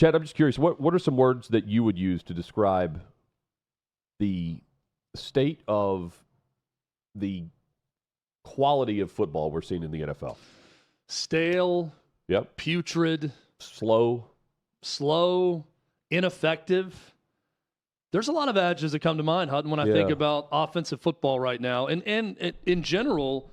Chad, I'm just curious, what are some words that you would use to describe the state of the quality of football we're seeing in the NFL? Stale. Yep. Putrid. Slow, ineffective. There's a lot of adjectives that come to mind, Hutton, when I think about offensive football right now. And in general,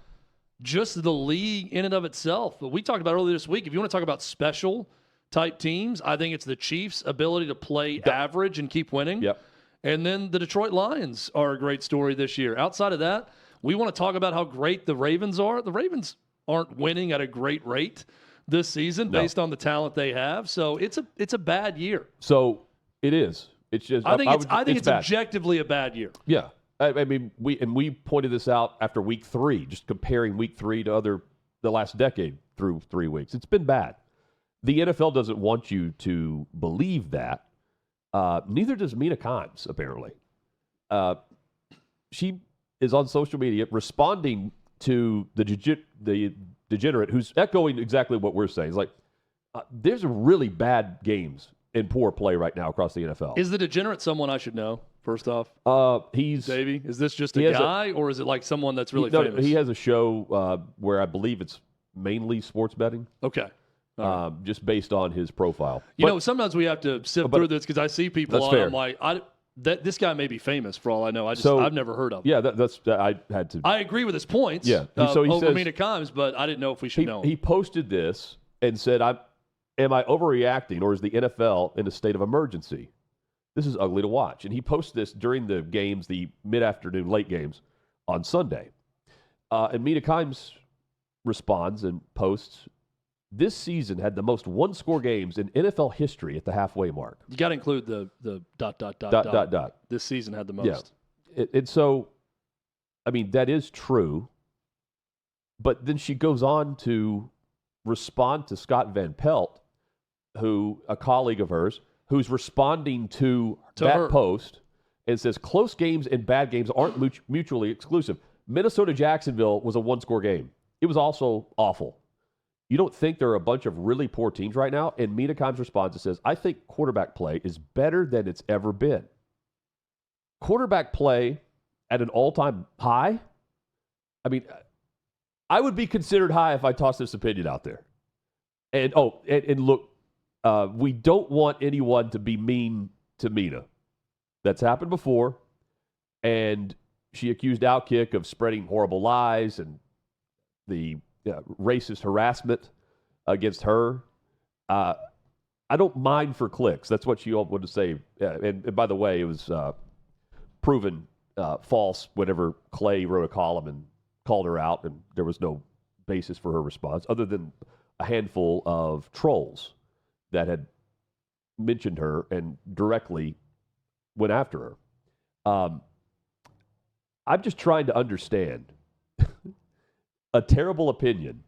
just the league in and of itself. But we talked about earlier this week, if you want to talk about special type teams, I think it's the Chiefs' ability to play average and keep winning. Yep. And then the Detroit Lions are a great story this year. Outside of that, we want to talk about how great the Ravens are. The Ravens aren't winning at a great rate this season based on the talent they have. So it's a bad year. So it is. It's just I think it's objectively a bad year. Yeah. I mean, we pointed this out after week 3, just comparing week 3 to the last decade through 3 weeks. It's been bad. The NFL doesn't want you to believe that. Neither does Mina Kimes, apparently. She is on social media responding to the degenerate who's echoing exactly what we're saying. It's like, there's really bad games and poor play right now across the NFL. Is the degenerate someone I should know, first off? He's Davey, is this just a guy, or is it like someone that's really famous? No, he has a show where I believe it's mainly sports betting. Okay. Just based on his profile. You know, sometimes we have to sift through this because I see people on, I'm like, this guy may be famous for all I know. I've never heard of him. Yeah, I had to. I agree with his points. Yeah, so he over says, Mina Kimes, but I didn't know if we should know him. He posted this and said, am I overreacting, or is the NFL in a state of emergency? This is ugly to watch. And he posted this during the games, the mid-afternoon late games on Sunday. And Mina Kimes responds and posts, this season had the most one-score games in NFL history at the halfway mark. You got to include the ... This season had the most. Yeah. And so, I mean, that is true. But then she goes on to respond to Scott Van Pelt, who, a colleague of hers, who's responding to that post and says, close games and bad games aren't mutually exclusive. Minnesota-Jacksonville was a one-score game. It was also awful. You don't think there are a bunch of really poor teams right now? And Mina Kimes responds and says, I think quarterback play is better than it's ever been. Quarterback play at an all-time high? I mean, I would be considered high if I tossed this opinion out there. And look, we don't want anyone to be mean to Mina. That's happened before. And she accused OutKick of spreading horrible lies and the racist harassment against her. I don't mind for clicks. That's what she wanted to say. And by the way, it was proven false whenever Clay wrote a column and called her out, and there was no basis for her response other than a handful of trolls that had mentioned her and directly went after her. I'm just trying to understand a terrible opinion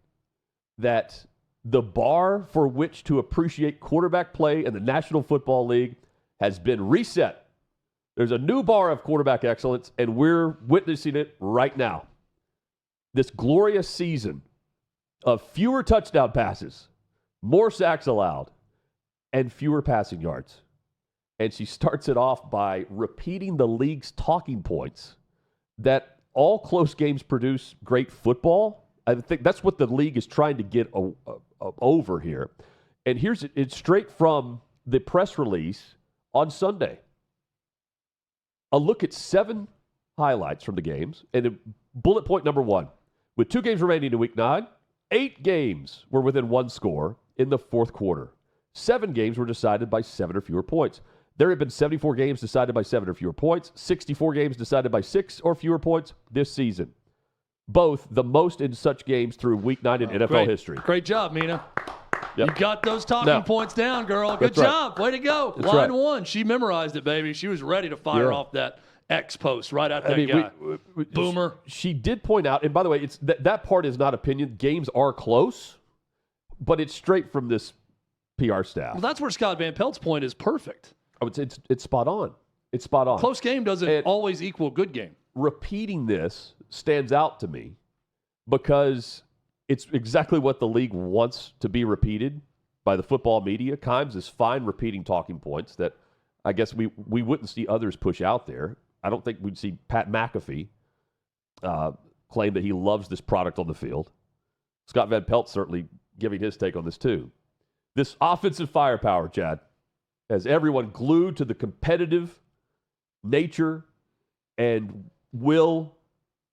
that the bar for which to appreciate quarterback play in the National Football League has been reset. There's a new bar of quarterback excellence, and we're witnessing it right now. This glorious season of fewer touchdown passes, more sacks allowed, and fewer passing yards. And she starts it off by repeating the league's talking points that all close games produce great football. I think that's what the league is trying to get over here. And it's straight from the press release on Sunday. A look at 7 highlights from the games. And bullet point number 1, with 2 games remaining in Week 9, 8 games were within 1 score in the fourth quarter. 7 games were decided by 7 or fewer points. There have been 74 games decided by 7 or fewer points, 64 games decided by 6 or fewer points this season. Both the most in such games through Week 9 in NFL history. Great job, Mina. Yep. You got those talking points down, girl. Good job. Way to go. That's Line 1. She memorized it, baby. She was ready to fire off that X post right at that guy. Boomer. She did point out, and by the way, it's that part is not opinion. Games are close, but it's straight from this PR staff. Well, that's where Scott Van Pelt's point is perfect. Oh, it's spot on. It's spot on. Close game doesn't always equal good game. Repeating this stands out to me because it's exactly what the league wants to be repeated. by the football media. Kimes is fine repeating talking points that I guess we wouldn't see others push out there. I don't think we'd see Pat McAfee claim that he loves this product on the field. Scott Van Pelt certainly giving his take on this too. This offensive firepower, Chad, has everyone glued to the competitive nature and will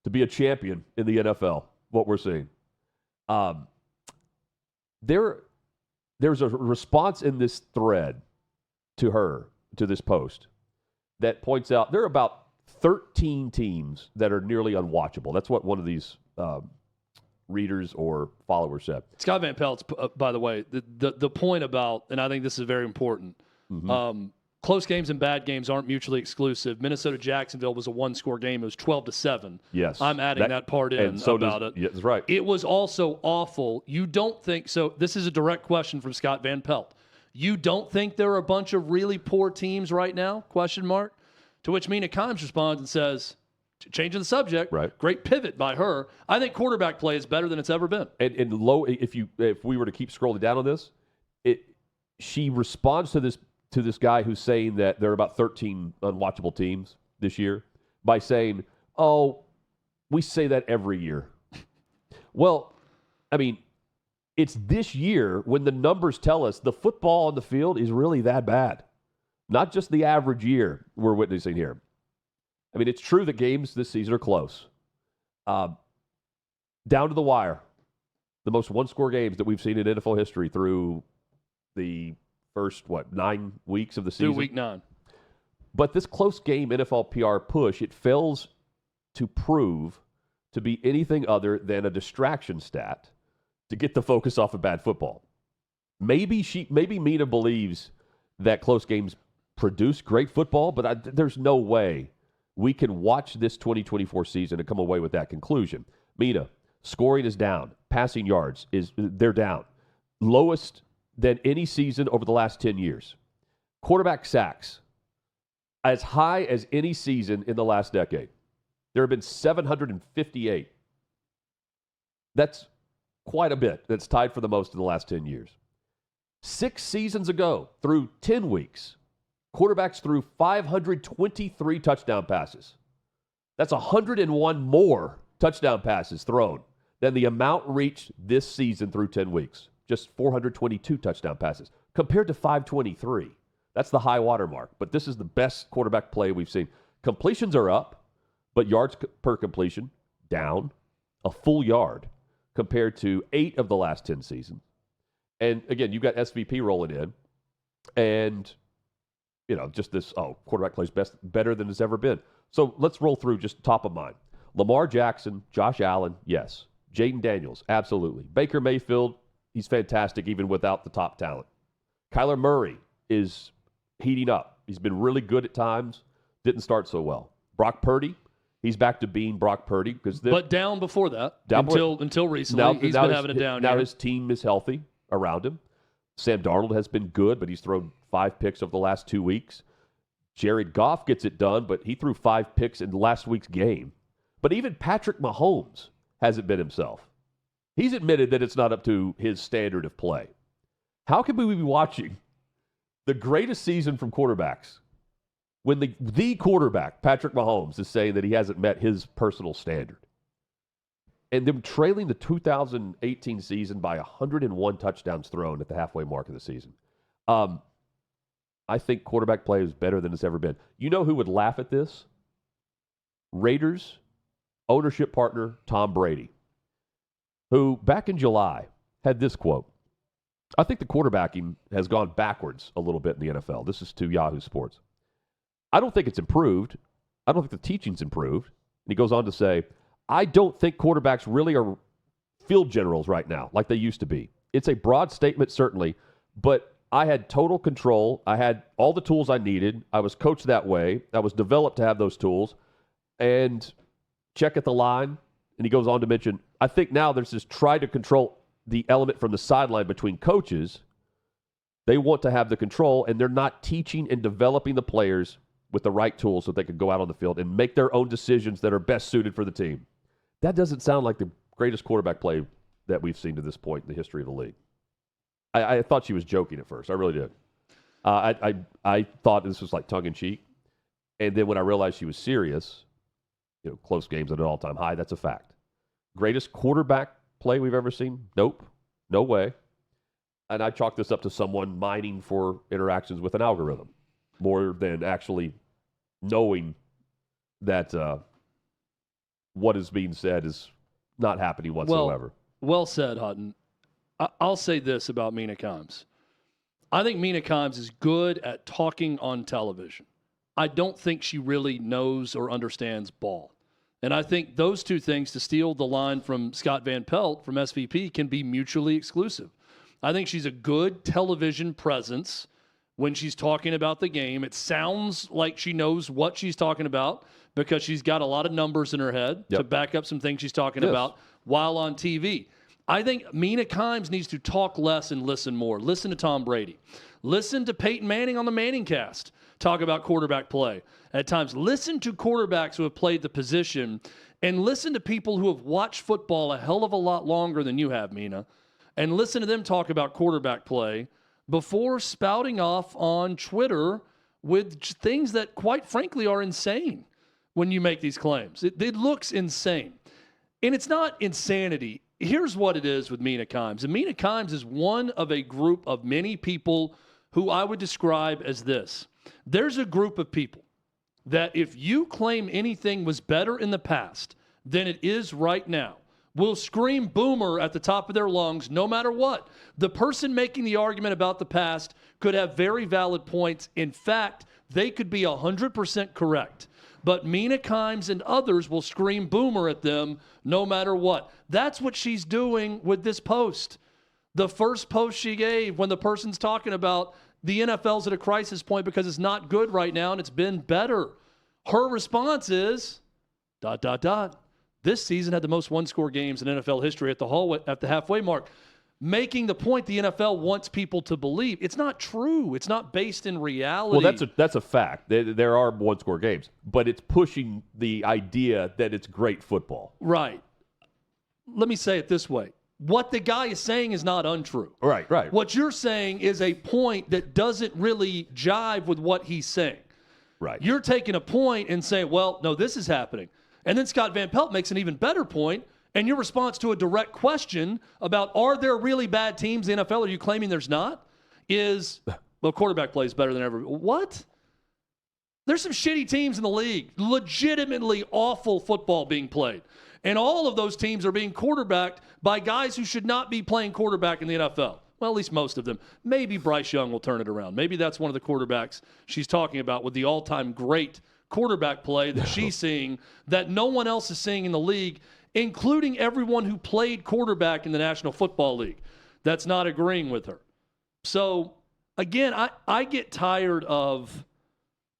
to be a champion in the NFL, what we're seeing. There's a response in this thread to this post, that points out there are about 13 teams that are nearly unwatchable. That's what one of these readers or followers said. Scott Van Pelt's, by the way, the point about, and I think this is very important, close games and bad games aren't mutually exclusive. Minnesota-Jacksonville was a one-score game. It was 12-7. Yes. I'm adding that part in about it. Yeah, that's right. It was also awful. You don't think so? This is a direct question from Scott Van Pelt. You don't think there are a bunch of really poor teams right now? Question mark. To which Mina Kimes responds and says, changing the subject, right. Great pivot by her. I think quarterback play is better than it's ever been. And low, if we were to keep scrolling down on this, she responds to this guy who's saying that there are about 13 unwatchable teams this year by saying, "Oh, we say that every year." Well, I mean, it's this year when the numbers tell us the football on the field is really that bad. Not just the average year we're witnessing here. I mean, it's true that games this season are close. Down to the wire. The most one-score games that we've seen in NFL history through the first, 9 weeks of the season? Week 9. But this close game NFL PR push, it fails to prove to be anything other than a distraction stat to get the focus off of bad football. Maybe Mina believes that close games produce great football, but there's no way we can watch this 2024 season and come away with that conclusion. Mina, scoring is down. Passing yards, they're down. Lowest than any season over the last 10 years. Quarterback sacks, as high as any season in the last decade. There have been 758. That's quite a bit. That's tied for the most in the last 10 years. 6 seasons ago, through 10 weeks, quarterbacks threw 523 touchdown passes. That's 101 more touchdown passes thrown than the amount reached this season through 10 weeks. Just 422 touchdown passes compared to 523. That's the high water mark. But this is the best quarterback play we've seen. Completions are up, but yards per completion down a full yard compared to 8 of the last 10 seasons. And again, you've got SVP rolling in, and just this, quarterback plays better than it's ever been. So let's roll through just top of mind. Lamar Jackson, Josh Allen, yes. Jaden Daniels, absolutely. Baker Mayfield, he's fantastic even without the top talent. Kyler Murray is heating up. He's been really good at times. Didn't start so well. Brock Purdy, he's back to being Brock Purdy. But down before that, until recently. He's been having a down year. Now his team is healthy around him. Sam Darnold has been good, but he's thrown 5 picks over the last 2 weeks. Jared Goff gets it done, but he threw 5 picks in last week's game. But even Patrick Mahomes hasn't been himself. He's admitted that it's not up to his standard of play. How can we be watching the greatest season from quarterbacks when the quarterback, Patrick Mahomes, is saying that he hasn't met his personal standard? And them trailing the 2018 season by 101 touchdowns thrown at the halfway mark of the season. I think quarterback play is better than it's ever been. You know who would laugh at this? Raiders ownership partner Tom Brady, who back in July had this quote. I think the quarterbacking has gone backwards a little bit in the NFL. This is to Yahoo Sports. I don't think it's improved. I don't think the teaching's improved. And he goes on to say, I don't think quarterbacks really are field generals right now like they used to be. It's a broad statement, certainly, but I had total control. I had all the tools I needed. I was coached that way. I was developed to have those tools. And check at the line. And he goes on to mention, I think now there's this try to control the element from the sideline between coaches. They want to have the control, and they're not teaching and developing the players with the right tools so they can go out on the field and make their own decisions that are best suited for the team. That doesn't sound like the greatest quarterback play that we've seen to this point in the history of the league. I thought she was joking at first. I really did. I thought this was like tongue in cheek, and then when I realized she was serious, close games at an all-time high. That's a fact. Greatest quarterback play we've ever seen? Nope, no way. And I chalk this up to someone mining for interactions with an algorithm more than actually knowing that what is being said is not happening whatsoever. Well said, Hutton. I'll say this about Mina Kimes. I think Mina Kimes is good at talking on television. I don't think she really knows or understands ball. And I think those two things, to steal the line from Scott Van Pelt from SVP, can be mutually exclusive. I think she's a good television presence when she's talking about the game. It sounds like she knows what she's talking about because she's got a lot of numbers in her head to back up some things she's talking about while on TV. I think Mina Kimes needs to talk less and listen more. Listen to Tom Brady. Listen to Peyton Manning on the Manning Cast talk about quarterback play at times. Listen to quarterbacks who have played the position, and listen to people who have watched football a hell of a lot longer than you have, Mina, and listen to them talk about quarterback play before spouting off on Twitter with things that, quite frankly, are insane when you make these claims. It looks insane. And it's not insanity. Here's what it is with Mina Kimes. And Mina Kimes is one of a group of many people who I would describe as this. There's a group of people that if you claim anything was better in the past than it is right now, will scream boomer at the top of their lungs no matter what. The person making the argument about the past could have very valid points. In fact, they could be 100% correct. But Mina Kimes and others will scream boomer at them no matter what. That's what she's doing with this post. The first post she gave when the person's talking about the NFL's at a crisis point because it's not good right now and it's been better. Her response is, ... This season had the most one-score games in NFL history at the halfway mark, making the point the NFL wants people to believe. It's not true. It's not based in reality. Well, that's a fact. There are one-score games, but it's pushing the idea that it's great football. Right. Let me say it this way. What the guy is saying is not untrue. Right. What you're saying is a point that doesn't really jive with what he's saying. Right. You're taking a point and saying, well, no, this is happening. And then Scott Van Pelt makes an even better point, and your response to a direct question about are there really bad teams in the NFL, are you claiming there's not, is, well, quarterback play is better than ever. What? There's some shitty teams in the league, legitimately awful football being played. And all of those teams are being quarterbacked by guys who should not be playing quarterback in the NFL. Well, at least most of them. Maybe Bryce Young will turn it around. Maybe that's one of the quarterbacks she's talking about with the all-time great quarterback play that she's seeing that no one else is seeing in the league, including everyone who played quarterback in the National Football League that's not agreeing with her. So, again, I get tired of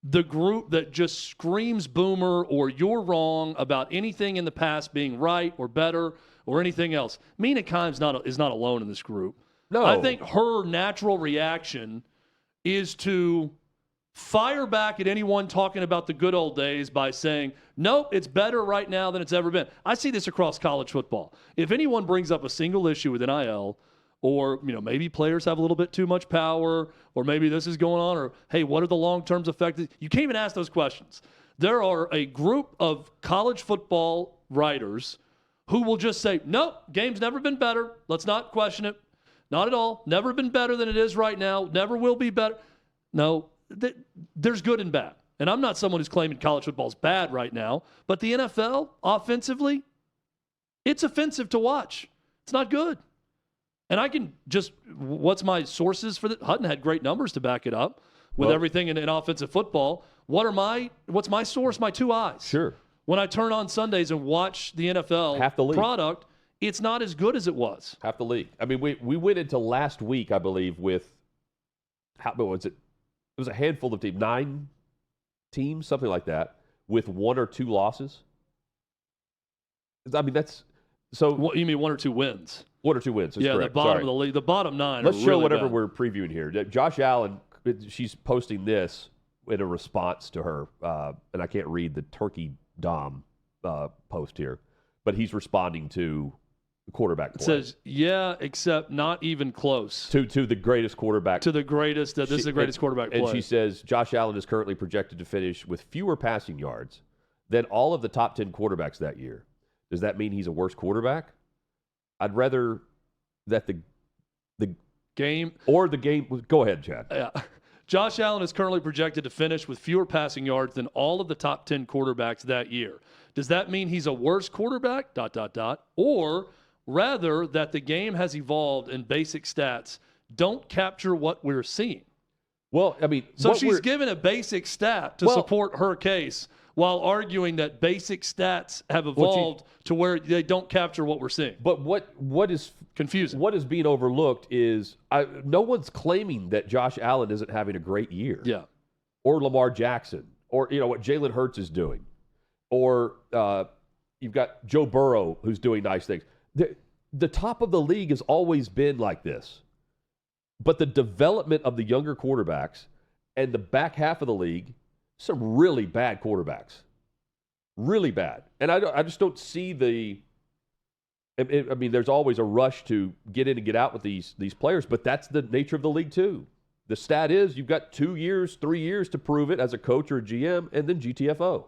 the group that just screams boomer or you're wrong about anything in the past being right or better or anything else. Mina Kimes is not alone in this group. No. I think her natural reaction is to fire back at anyone talking about the good old days by saying, nope, it's better right now than it's ever been. I see this across college football. If anyone brings up a single issue with NIL, or maybe players have a little bit too much power, or maybe this is going on, or hey, what are the long-term effects? You can't even ask those questions. There are a group of college football writers who will just say, nope, game's never been better. Let's not question it. Not at all. Never been better than it is right now. Never will be better. No. There's good and bad. And I'm not someone who's claiming college football is bad right now, but the NFL, offensively, it's offensive to watch. It's not good. And I can just, what's my sources for that? Hutton had great numbers to back it up with everything in offensive football. What's my source? My two eyes. Sure. When I turn on Sundays and watch the NFL product, it's not as good as it was. Half the league. I mean, we went into last week, I believe, with, what was it? It was a handful of teams, 9 teams, something like that, with 1 or 2 losses. I mean, that's so. What, you mean 1 or 2 wins? 1 or 2 wins. That's correct. The bottom of the league, the bottom 9. Let's are show really whatever bad. we're previewing here. Josh Allen, she's posting this in a response to her, and I can't read the Turkey Dom post here, but he's responding to quarterback play. It says, yeah, except not even close. To the greatest quarterback. To the greatest, this is the greatest quarterback play. And she says, Josh Allen is currently projected to finish with fewer passing yards than all of the top 10 quarterbacks that year. Does that mean he's a worse quarterback? I'd rather that the game. Go ahead, Chad. Yeah. Josh Allen is currently projected to finish with fewer passing yards than all of the top 10 quarterbacks that year. Does that mean he's a worse quarterback? ... Or rather that the game has evolved and basic stats don't capture what we're seeing. Well, I mean, so she's given a basic stat to support her case while arguing that basic stats have evolved to where they don't capture what we're seeing. But what is confusing? What is being overlooked is no one's claiming that Josh Allen isn't having a great year. Yeah. Or Lamar Jackson, or what Jalen Hurts is doing, or you've got Joe Burrow who's doing nice things. The top of the league has always been like this. But the development of the younger quarterbacks and the back half of the league, some really bad quarterbacks. Really bad. And I just don't see I mean, there's always a rush to get in and get out with these players, but that's the nature of the league too. The stat is you've got 2 years, 3 years to prove it as a coach or a GM, and then GTFO.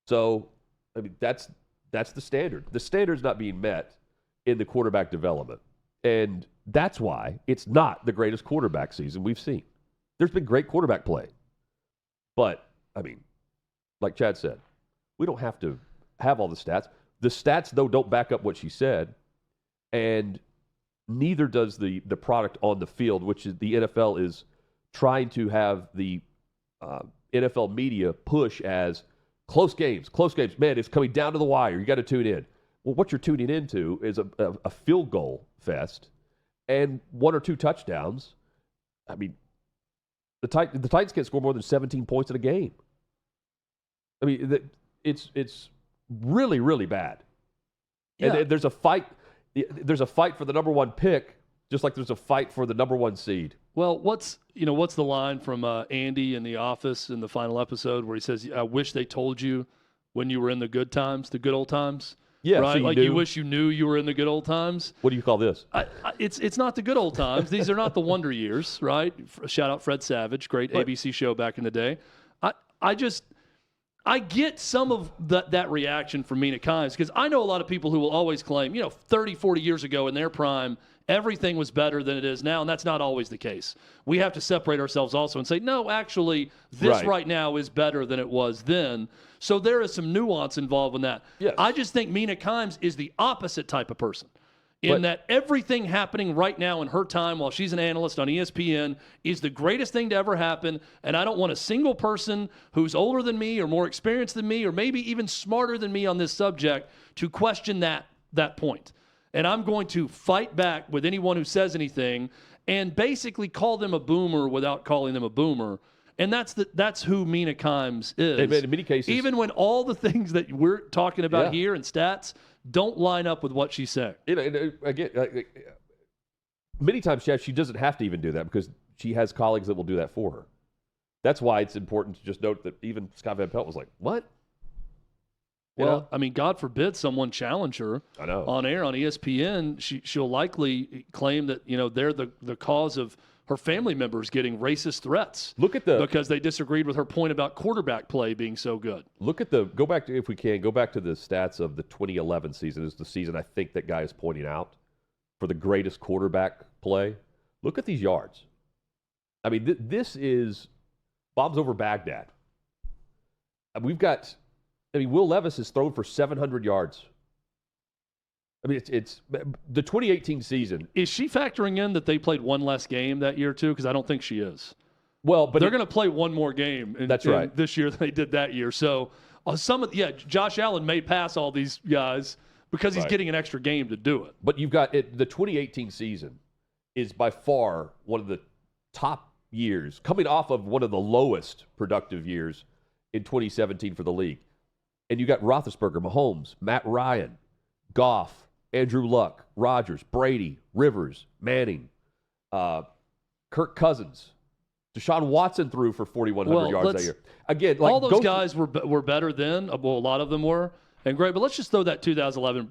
So, I mean, that's the standard. The standard's not being met in the quarterback development. And that's why it's not the greatest quarterback season we've seen. There's been great quarterback play. But, I mean, like Chad said, we don't have to have all the stats. The stats, though, don't back up what she said. And neither does the product on the field, which is the NFL is trying to have the NFL media push as close games. Man, it's coming down to the wire. You got to tune in. Well, what you're tuning into is a field goal fest and 1 or 2 touchdowns. I mean, the Titans can't score more than 17 points in a game. I mean, it's really, really bad. Yeah. And there's a fight. There's a fight for the number 1 pick, just like there's a fight for the number 1 seed. Well, what's the line from Andy in The Office in the final episode where he says, "I wish they told you when you were in the good times, the good old times." Yeah, right. So you wish you knew you were in the good old times. What do you call this? It's not the good old times. These are not the wonder years, right? Shout out Fred Savage, great ABC show back in the day. I get some of that reaction from Mina Kimes because I know a lot of people who will always claim, 30, 40 years ago in their prime, everything was better than it is now, and that's not always the case. We have to separate ourselves also and say, no, actually, this right now is better than it was then. So there is some nuance involved in that. Yes. I just think Mina Kimes is the opposite type of person. In that everything happening right now in her time while she's an analyst on ESPN is the greatest thing to ever happen. And I don't want a single person who's older than me or more experienced than me or maybe even smarter than me on this subject to question that point. And I'm going to fight back with anyone who says anything and basically call them a boomer without calling them a boomer. And that's who Mina Kimes is. In many cases, even when all the things that we're talking about here and stats don't line up with what she's saying. Again, many times, Chad, she doesn't have to even do that because she has colleagues that will do that for her. That's why it's important to just note that even Scott Van Pelt was like, what? Well, I mean, God forbid someone challenge her on air on ESPN. She'll likely claim that, they're the cause of her family members getting racist threats. Because they disagreed with her point about quarterback play being so good. Go back to the stats of the 2011 season. Is the season I think that guy is pointing out for the greatest quarterback play. Look at these yards. I mean, this is bombs over Baghdad. Will Levis has thrown for 700 yards. I mean, it's the 2018 season. Is she factoring in that they played one less game that year, too? Because I don't think she is. Well, but they're going to play one more game this year than they did that year. So, Josh Allen may pass all these guys because he's getting an extra game to do it. But you've got the 2018 season is by far one of the top years, coming off of one of the lowest productive years in 2017 for the league. And you got Roethlisberger, Mahomes, Matt Ryan, Goff, Andrew Luck, Rodgers, Brady, Rivers, Manning, Kirk Cousins, Deshaun Watson threw for 4,100 yards that year. Again, all those guys were better then. Well, a lot of them were. and great. But let's just throw that 2011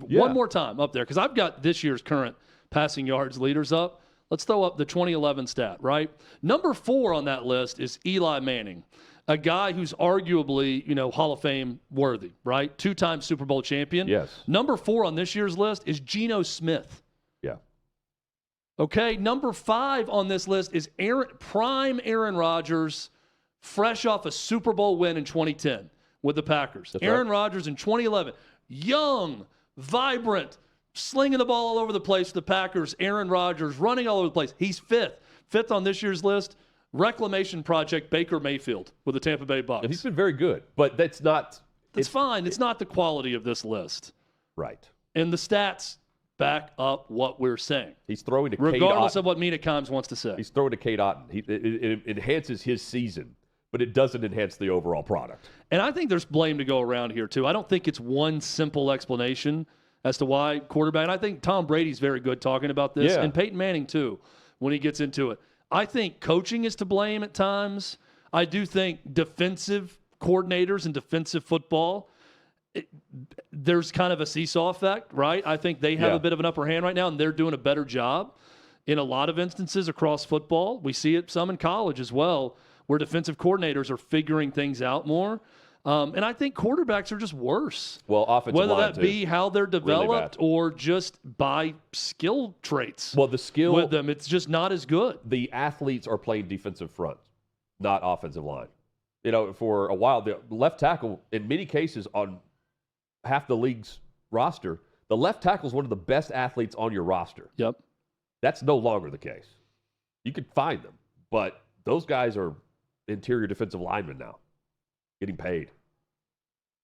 one more time up there because I've got this year's current passing yards leaders up. Let's throw up the 2011 stat, right? Number 4 on that list is Eli Manning, a guy who's arguably, Hall of Fame worthy, right? 2-time Super Bowl champion. Yes. Number 4 on this year's list is Geno Smith. Yeah. Okay, number 5 on this list is prime Aaron Rodgers, fresh off a Super Bowl win in 2010 with the Packers. That's Aaron right. Rodgers in 2011, young, vibrant, slinging the ball all over the place with the Packers. Aaron Rodgers running all over the place. He's 5th. 5th on this year's list, reclamation project Baker Mayfield with the Tampa Bay Bucs. And he's been very good, but that's not. That's fine. It's not the quality of this list. Right. And the stats back up what we're saying. He's throwing to regardless Cade of what Mina Kimes wants to say. He's throwing to Cade Otton. It enhances his season, but it doesn't enhance the overall product. And I think there's blame to go around here, too. I don't think it's one simple explanation as to why quarterback. And I think Tom Brady's very good talking about this, and Peyton Manning, too, when he gets into it. I think coaching is to blame at times. I do think defensive coordinators and defensive football, there's kind of a seesaw effect, right? I think they have a bit of an upper hand right now, and they're doing a better job in a lot of instances across football. We see it some in college as well, where defensive coordinators are figuring things out more. And I think quarterbacks are just worse. Well, offensive whether line that be how they're developed or just by skill traits. Well, the skill with them, it's just not as good. The athletes are playing defensive front, not offensive line. For a while, the left tackle, in many cases, on half the league's roster, the left tackle is one of the best athletes on your roster. Yep. That's no longer the case. You could find them, but those guys are interior defensive linemen now, getting paid.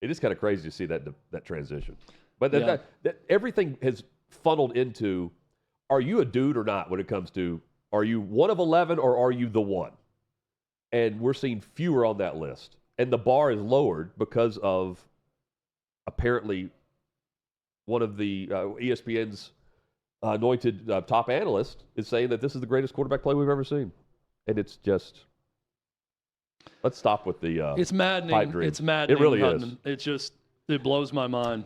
It is kind of crazy to see that transition. But that everything has funneled into, are you a dude or not when it comes to, are you one of 11 or are you the one? And we're seeing fewer on that list. And the bar is lowered because of apparently one of the ESPN's anointed top analysts is saying that this is the greatest quarterback play we've ever seen. And it's just, let's stop with the it's maddening. pipe dreams. It's maddening. It really Hutton. is. It blows my mind.